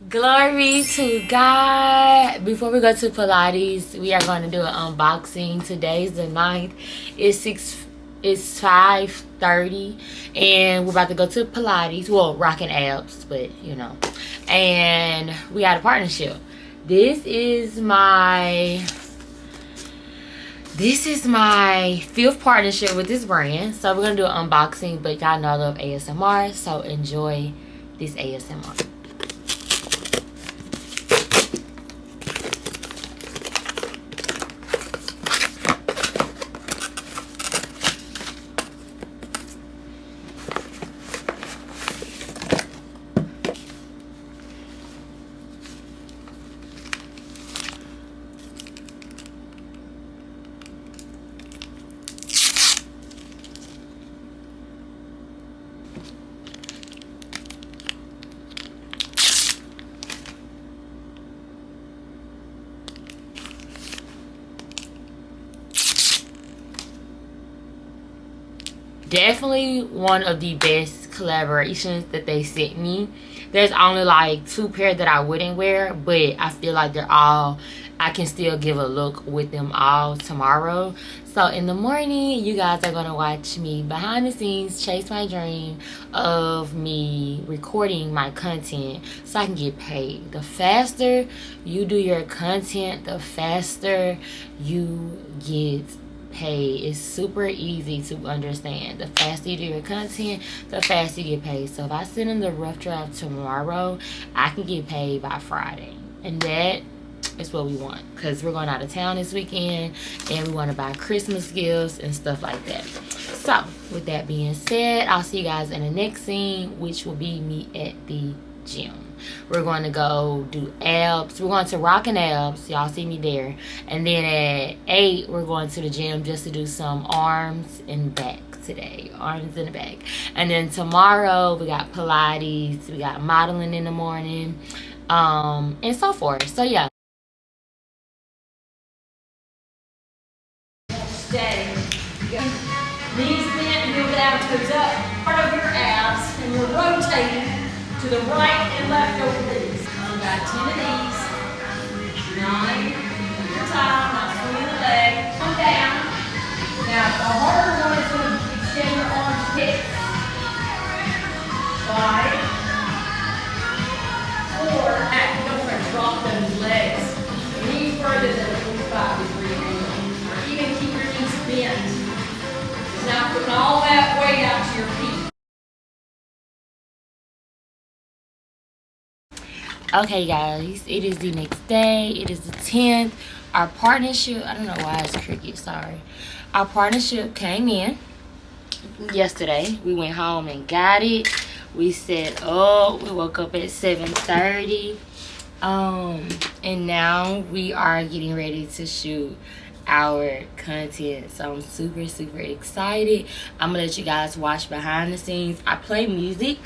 Glory to God. Before we go to Pilates, we are going to do an unboxing. Today's the 9th. It's 5:30 and we're about to go to Pilates. Well, rocking abs, but you know. And we got a partnership. This is my 5th partnership with this brand. So we're going to do an unboxing, but y'all know I love ASMR, so enjoy this ASMR. Definitely one of the best collaborations that they sent me. There's only like 2 pairs that I wouldn't wear, but I feel like I can still give a look with them all tomorrow. So in the morning, you guys are going to watch me behind the scenes chase my dream of me recording my content so I can get paid. The faster you do your content, the faster you get paid. It's super easy to understand. The faster you do your content, the faster you get paid. So if I send in the rough draft tomorrow, I can get paid by Friday. And that is what we want, because we're going out of town this weekend and we want to buy Christmas gifts and stuff like that. So with that being said, I'll see you guys in the next scene, which will be me at the gym. We're going to go do abs. We're going to rockin' abs. Y'all see me there. And then at 8, we're going to the gym just to do some arms and back today. Arms and the back. And then tomorrow, we got Pilates. We got modeling in the morning. And so forth. So, yeah. Stay. Knees bent, move it out, goes up. Part of your abs. And you're rotating to the right and left over these. Got 10 of these. 9. Take your time. Not swinging the leg. Come down. Now, the harder one is going to extend your arms hips. 5. 4. Don't want to drop those legs any further than a 45-degree angle. Or even keep your knees bent. Just not putting all that weight out to your feet. Okay guys, it is the next day. It is the 10th. Our partnership, I don't know why it's cricket, sorry. Our partnership came in yesterday. We went home and got it. We set up. We woke up at 7:30. And now we are getting ready to shoot our content. So I'm super excited. I'm gonna let you guys watch behind the scenes. I play music.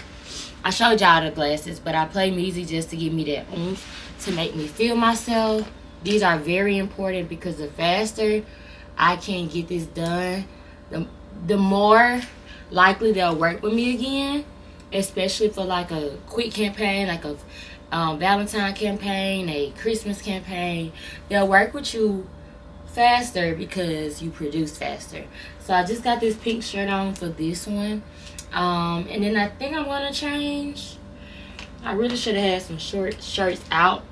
I showed y'all the glasses, but I play music just to give me that oomph, to make me feel myself. These are very important because the faster I can get this done, the more likely they'll work with me again, especially for like a quick campaign, like a Valentine campaign, a Christmas campaign. They'll work with you faster because you produce faster. So I just got this pink shirt on for this one. And then I think I'm gonna change. I really should have had some short shirts out,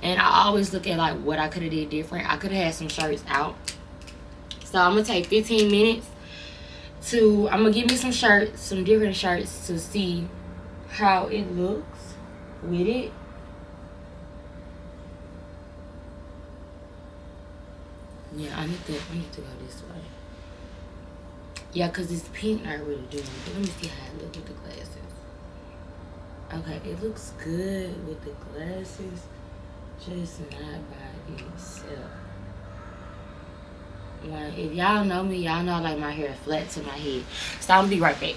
and I always look at like what I could have did different. I could have had some shirts out. So I'm gonna take 15 minutes I'm gonna give me some shirts, some different shirts, to see how it looks with it. Yeah, I need to go this way. Yeah, because this pink not really doing it. But let me see how it looks with the glasses. Okay, it looks good with the glasses, just not by itself. Like, if y'all know me, y'all know I like my hair flat to my head. So I'm gonna be right back.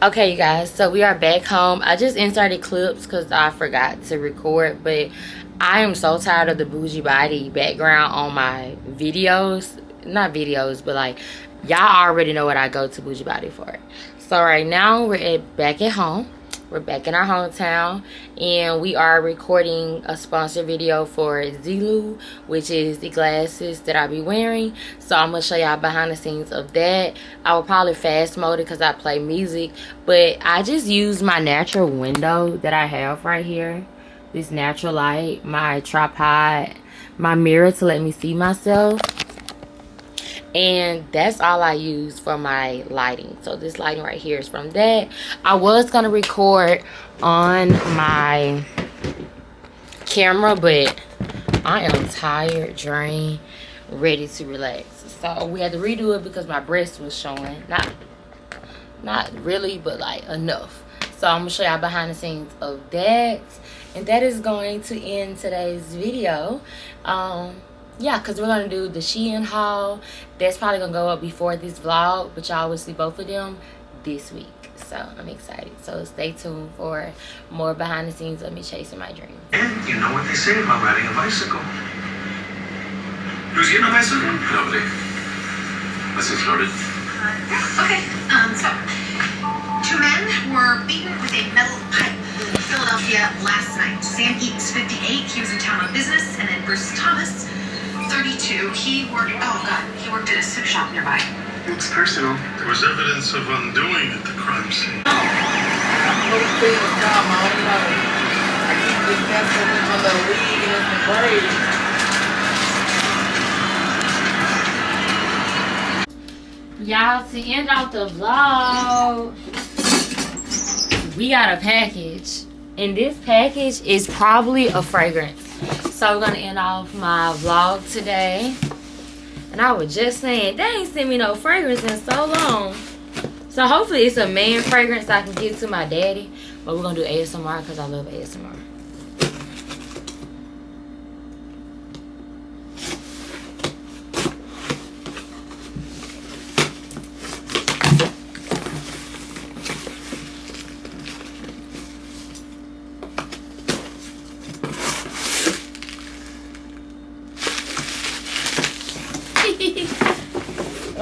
Okay, you guys, so we are back home. I just inserted clips because I forgot to record, but I am so tired of the bougie body background on my videos. Not videos, but like, y'all already know what I go to bougie body for. So right now we're back at home. We're back in our hometown, and we are recording a sponsored video for Zulu, which is the glasses that I'll be wearing. So I'm gonna show y'all behind the scenes of that. I will probably fast mode it because I play music, but I just use my natural window that I have right here, this natural light, my tripod, my mirror to let me see myself. And that's all I use for my lighting. So this lighting right here is from that. I was gonna record on my camera, but I am tired, drained, ready to relax. So we had to redo it because my breast was showing. Not really, but like enough. So I'm gonna show y'all behind the scenes of that. And that is going to end today's video. Yeah, because we're going to do the Shein haul. That's probably going to go up before this vlog, but y'all will see both of them this week. So I'm excited. So stay tuned for more behind the scenes of me chasing my dreams. And you know what they say about riding a bicycle. Who's getting a bicycle? Nobody. Let's get started. Okay, so 2 men were beaten with a metal pipe in Philadelphia last night. Sam Eaton's 58, he was in town on business, and then Bruce Thomas, 32, he worked at a soup shop nearby. Looks personal. There was evidence of undoing at the crime scene. Y'all, to end off the vlog, we got a package, and this package is probably a fragrance. So we're gonna end off my vlog today. And I was just saying, they ain't sent me no fragrance in so long. So hopefully it's a man fragrance I can give to my daddy. But we're gonna do ASMR because I love ASMR.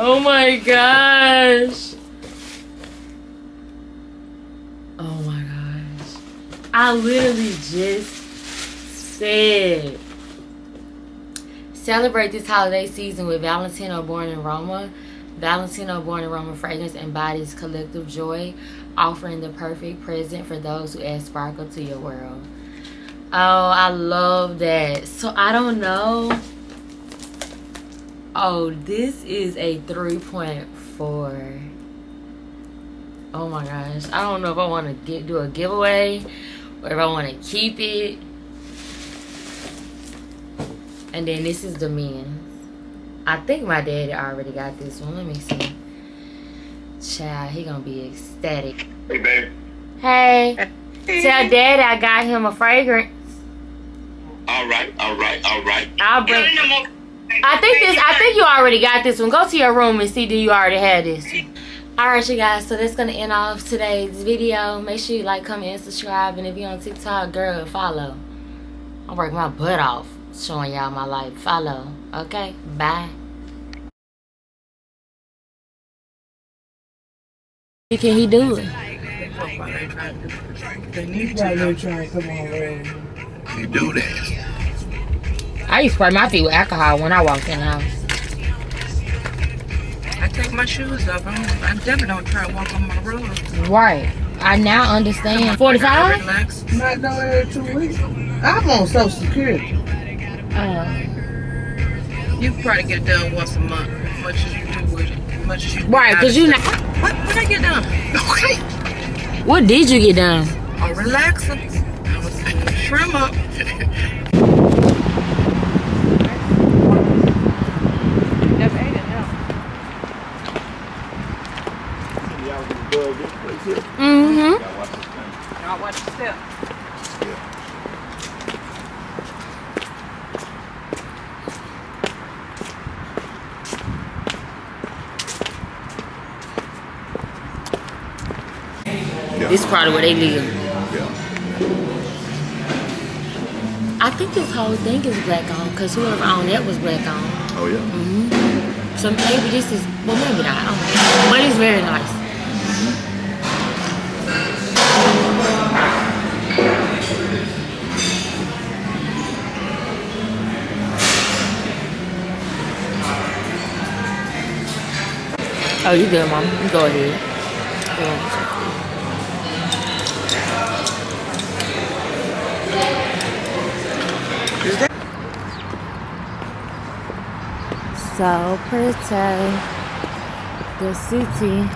Oh my gosh. Oh my gosh. I literally just said, celebrate this holiday season with Valentino Born in Roma. Valentino Born in Roma fragrance embodies collective joy, offering the perfect present for those who add sparkle to your world. Oh, I love that. So I don't know. Oh, this is a 3.4. Oh my gosh. I don't know if I want to do a giveaway or if I want to keep it. And then this is the men's. I think my daddy already got this one. Let me see. Child, he gonna be ecstatic. Hey, babe. Hey. Tell daddy I got him a fragrance. All right. I'll bring. I think you already got this one. Go to your room and see, do you already have this one? Alright, you guys, so that's gonna end off today's video. Make sure you like, comment, and subscribe. And if you're on TikTok, girl, follow. I'm working my butt off showing y'all my life. Follow. Okay? Bye. Can he do it? You do that. I used to spray my feet with alcohol when I walked in the house. I take my shoes off. I definitely don't try to walk on my road. Right. I now understand. 45? Relax. Not no every 2 weeks. I'm on Social Security. You can probably get it done once a month. As much as you do with it. Much as you Right, because you not. What I get done? Okay. What did you get done? I'm relaxing. I was trim up. Never ate it, no. Mm-hmm. Y'all watch the step. This is probably where they live. Yeah. I think this whole thing is black on because whoever owned that was black on. Oh, yeah. Mm-hmm. So maybe this is, well, maybe not. I don't know. But it's very nice. Oh, you good, Mom. You go ahead. So pretty. The city.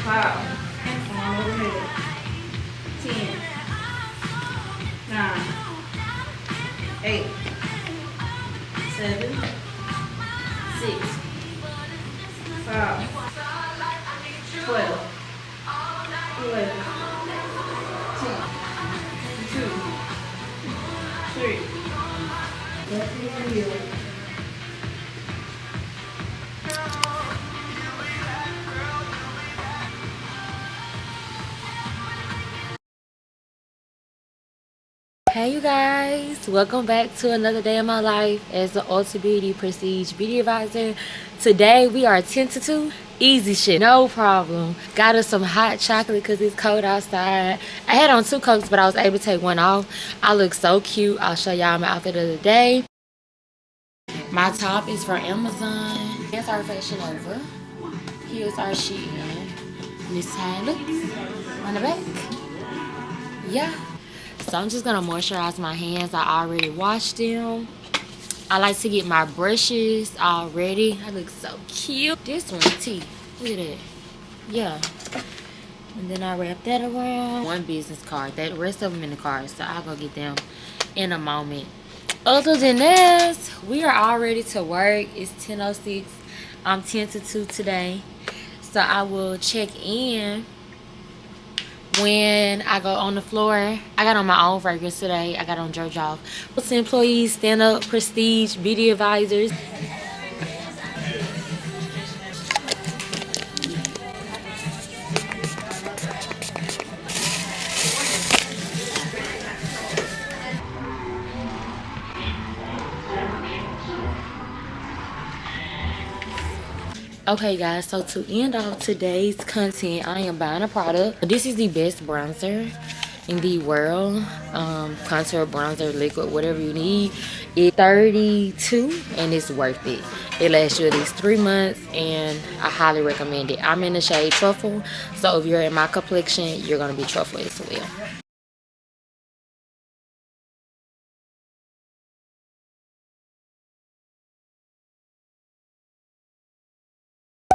Wow. Come on over here. 10, 9, 8, 7, 6, 5, 12, 11, 10, 2, 3. Left knee and heel. Hey you guys, welcome back to another day of my life as the Ultra Beauty Prestige Beauty Advisor. Today we are 10 to 2, easy shit, no problem. Got us some hot chocolate because it's cold outside. I had on 2 coats but I was able to take one off. I look so cute. I'll show y'all my outfit of the day. My top is from Amazon. Here's our Fashion Nova. Here's our Shein. This is how it looks on the back. Yeah. So I'm just gonna moisturize my hands. I already washed them. I like to get my brushes all ready. I look so cute. This one's tea. Look at that. Yeah. And then I wrap that around. One business card. The rest of them in the car. So I'll go get them in a moment. Other than that, we are all ready to work. It's 10:06. I'm 10 to 2 today. So I will check in when I go on the floor. I got on my own fragrance today. I got on Jerk Off. Employees, stand up, prestige, beauty advisors. Okay guys, so to end off today's content, I am buying a product. This is the best bronzer in the world. Contour, bronzer, liquid, whatever you need. It's $32 and it's worth it. It lasts you at least 3 months and I highly recommend it. I'm in the shade Truffle, so if you're in my complexion, you're gonna be Truffle as well.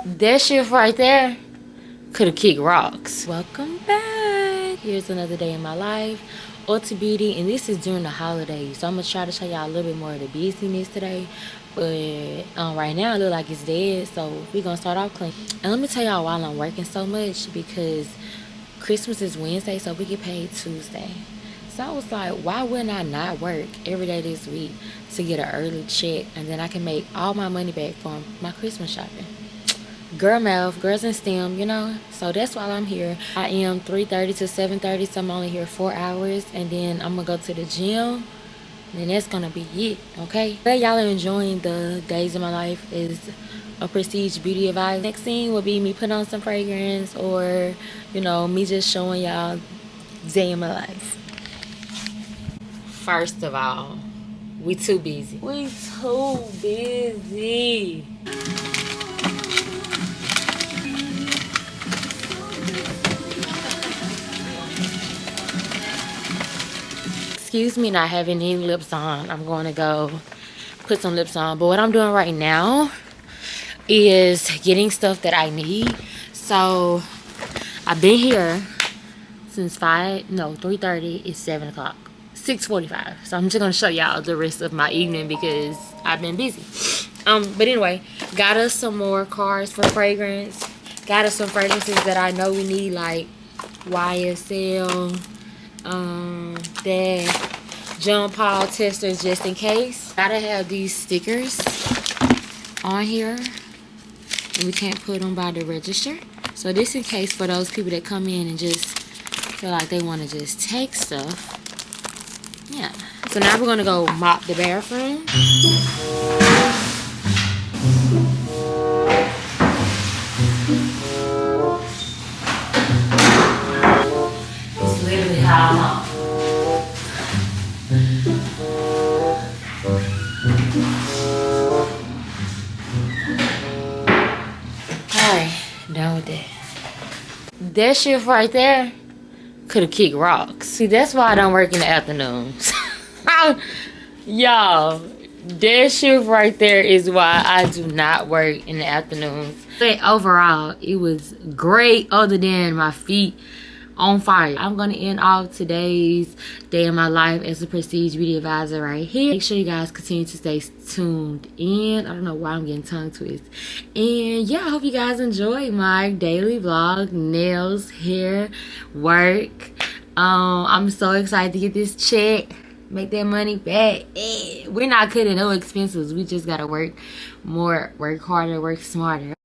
That shit right there could have kicked rocks. Welcome back. Here's another day in my life. Ultra Beauty, and this is during the holidays. So I'm going to try to show y'all a little bit more of the busyness today. But right now, it look like it's dead. So we're going to start off clean. And let me tell y'all why I'm working so much. Because Christmas is Wednesday, so we get paid Tuesday. So I was like, why wouldn't I not work every day this week to get an early check? And then I can make all my money back from my Christmas shopping. Girl math, girls in STEM, you know. So that's why I'm here. I am 3:30 to 7:30, so I'm only here 4 hours, and then I'm gonna go to the gym, and that's gonna be it. Okay, but y'all are enjoying the days of my life as a prestige beauty advisor. Next thing will be me putting on some fragrance, or you know, me just showing y'all day in my life. First of all, we too busy. Excuse me not having any lips on. I'm going to go put some lips on. But what I'm doing right now is getting stuff that I need. So I've been here since 3:30. It's 7 o'clock. 6:45. So I'm just going to show y'all the rest of my evening because I've been busy. But anyway, got us some more cards for fragrance. Got us some fragrances that I know we need, like YSL, that John Paul testers just in case. Gotta have these stickers on here, and we can't put them by the register. So this in case for those people that come in and just feel like they want to just take stuff. Yeah. So now we're gonna go mop the bathroom. It's literally how I mop. Alright, done with that. That shift right there could have kicked rocks. See, that's why I don't work in the afternoons. Y'all, that shift right there is why I do not work in the afternoons. But overall, it was great other than my feet on fire. I'm gonna end off today's day in my life as a prestige beauty advisor right here. Make sure you guys continue to stay tuned in. I don't know why I'm getting tongue twisted. And yeah, I hope you guys enjoy my daily vlog, nails, hair, work. I'm so excited to get this check, make that money back. We're not cutting no expenses. We just gotta work more, work harder, work smarter.